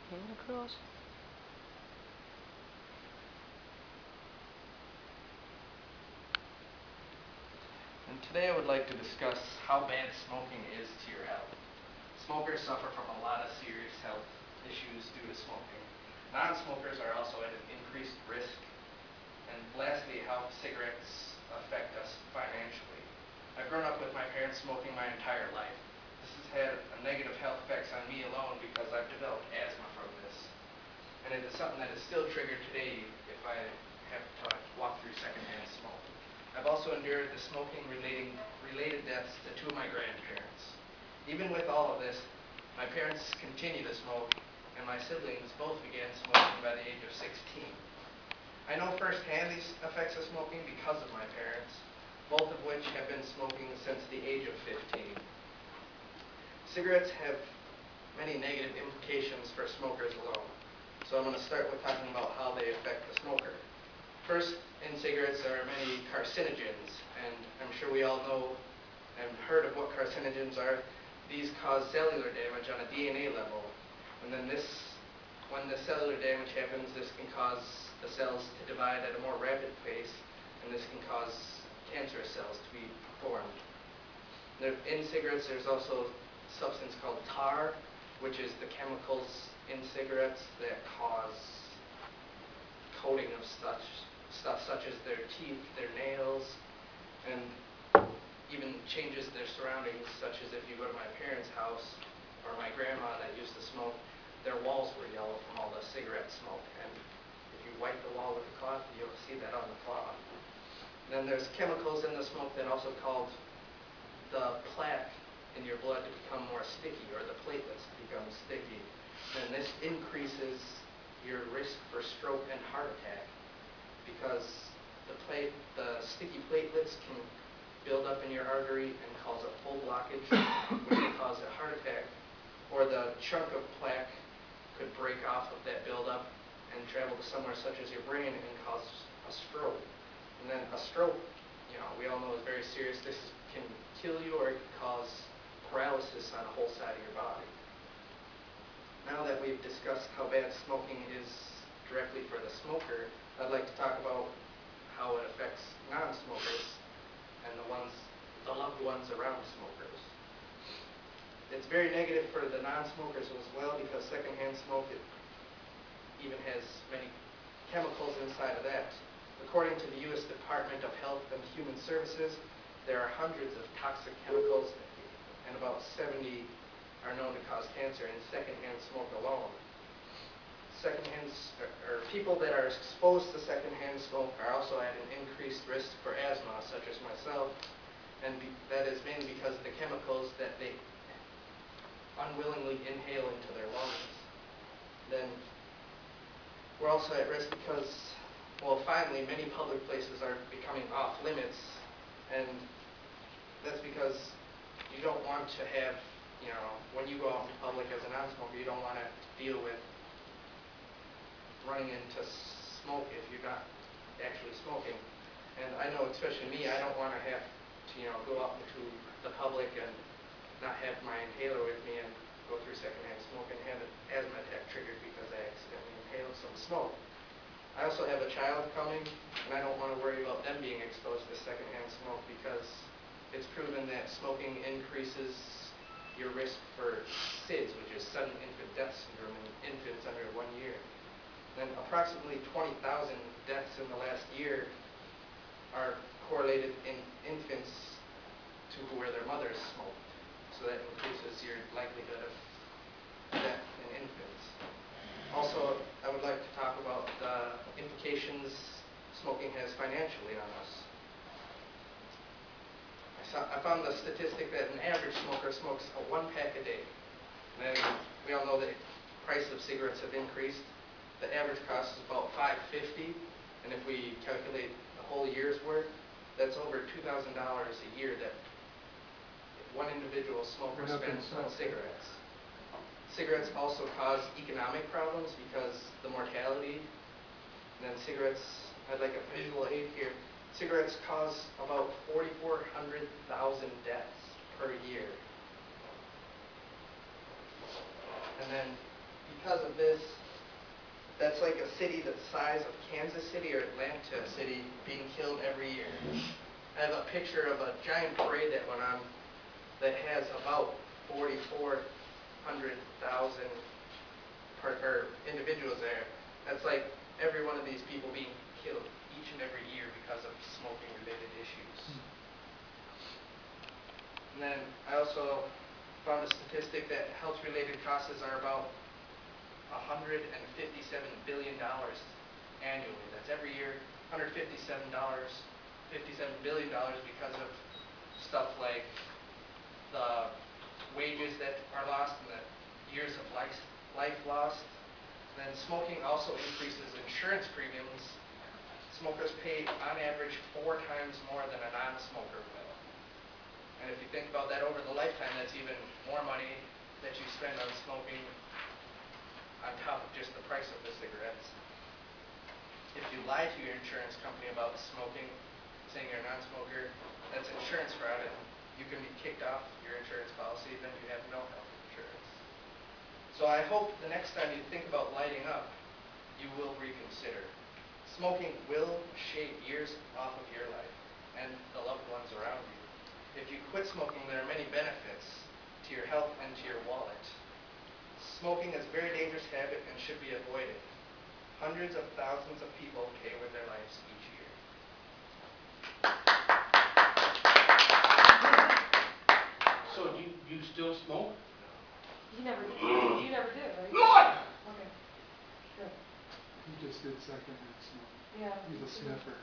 Hand across. And today I would like to discuss how bad smoking is to your health. Smokers suffer from a lot of serious health issues due to smoking. Non-smokers are also at an increased risk. And lastly, how cigarettes affect us financially. I've grown up with my parents smoking my entire life. This has had a negative health effects on me alone because I've developed asthma from this. And it is something that is still triggered today if I have to walk through secondhand smoke. I've also endured the smoking related deaths to two of my grandparents. Even with all of this, my parents continue to smoke, and my siblings both began smoking by the age of 16. I know firsthand these effects of smoking because of my parents, both of which have been smoking since the age of 15. Cigarettes have many negative implications for smokers alone. So I'm going to start with talking about how they affect the smoker. First, in cigarettes there are many carcinogens, and I'm sure we all know and heard of what carcinogens are. These cause cellular damage on a DNA level, and then when the cellular damage happens, this can cause the cells to divide at a more rapid pace, and this can cause cancerous cells to be formed. In cigarettes there's also a substance called tar, which is the chemicals in cigarettes that cause coating of stuff such as their teeth, their nails, and even changes their surroundings, such as if you go to my parents' house or my grandma that used to smoke, their walls were yellow from all the cigarette smoke, and if you wipe the wall with a cloth, you'll see that on the cloth. Then there's chemicals in the smoke that also cause the plaque in your blood to become more sticky, or the platelets become sticky. And this increases your risk for stroke and heart attack because the sticky platelets can build up in your artery and cause a full blockage, which can cause a heart attack, or the chunk of plaque could break off of that buildup and travel to somewhere such as your brain and cause a stroke. And then a stroke, we all know is very serious. This can kill you, or it can cause paralysis on a whole side of your body. Now that we've discussed how bad smoking is directly for the smoker, I'd like to talk about how it affects non-smokers and the loved ones around smokers. It's very negative for the non-smokers as well because secondhand smoke, it even has many chemicals inside of that. According to the U.S. Department of Health and Human Services, there are hundreds of toxic chemicals, and about 70 are known to cause cancer in secondhand smoke alone. People that are exposed to secondhand smoke are also at an increased risk for asthma, such as myself, and that is mainly because of the chemicals that they unwillingly inhale into their lungs. Then we're also at risk because, finally, many public places are becoming off limits, and that's because you don't want to have, when you go out in public as a non-smoker, you don't want to deal with running into smoke if you're not actually smoking. And I know, especially me, I don't want to have to, go out into the public and not have my inhaler with me and go through secondhand smoke and have an asthma attack triggered because I accidentally inhaled some smoke. I also have a child coming, and I don't want to worry about them being exposed to secondhand smoke because it's proven that smoking increases your risk for SIDS, which is sudden infant death syndrome, in infants under 1 year. Then approximately 20,000 deaths in the last year are correlated in infants to where their mothers smoked. So that increases your likelihood of death in infants. Also, I would like to talk about the implications smoking has financially on us. I found the statistic that an average smoker smokes one pack a day. And we all know that the price of cigarettes have increased. The average cost is about $5.50, and if we calculate the whole year's worth, that's over $2,000 a year that one individual smoker spends on cigarettes. Cigarettes also cause economic problems because the mortality, and then cigarettes, I'd like a visual aid here. Cigarettes cause about 4,400,000 deaths per year. And then because of this, that's like a city the size of Kansas City or Atlanta City being killed every year. I have a picture of a giant parade that went on that has about 4,400,000 individuals there. That's like every one of these people being killed each and every year because of smoking-related issues. And then I also found a statistic that health-related costs are about $157 billion annually. That's every year, $157 billion because of stuff like the wages that are lost and the years of life lost. Then smoking also increases insurance premiums. Smokers pay on average 4 times more than a non-smoker will. And if you think about that over the lifetime, that's even more money that you spend on smoking on top of just the price of the cigarettes. If you lie to your insurance company about smoking, saying you're a non-smoker, that's insurance fraud, and you can be kicked off your insurance policy, then you have no health insurance. So I hope the next time you think about lighting up, you will reconsider. Smoking will shave years off of your life and the loved ones around you. If you quit smoking, there are many benefits to your health and to your wallet. Smoking is a very dangerous habit and should be avoided. Hundreds of thousands of people pay with their lives each year. So do you still smoke? You never did, right? Lord! Okay. Good. He just did secondhand smoke. Yeah. He's a sniffer.